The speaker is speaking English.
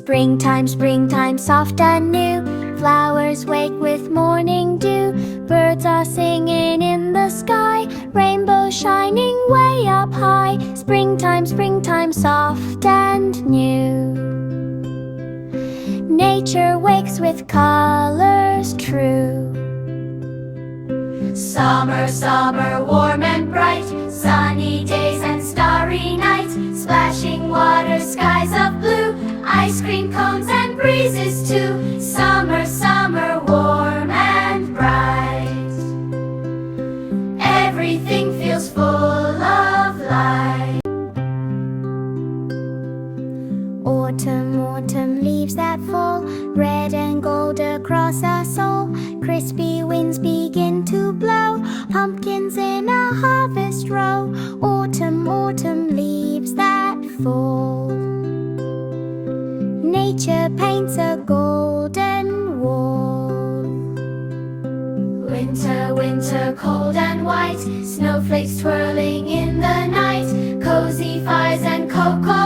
Springtime, springtime, soft and new. Flowers wake with morning dew. Birds are singing in the sky. Rainbow shining way up high. Springtime, springtime, soft and new. Nature wakes with colors true. Summer, summer, warm and bright. Sunny days and starry nights. Splashing water, skies of blue. Ice cream cones and breezes too. Summer, summer, warm and bright. Everything feels full of light. Autumn, autumn, leaves that fall. Red and gold across us all. Crispy winds begin to blow. Pumpkins in a harvest row. Autumn, autumn, leaves that fall. Nature paints a golden wall. Winter, winter, cold and white. Snowflakes twirling in the night. Cozy fires and cocoa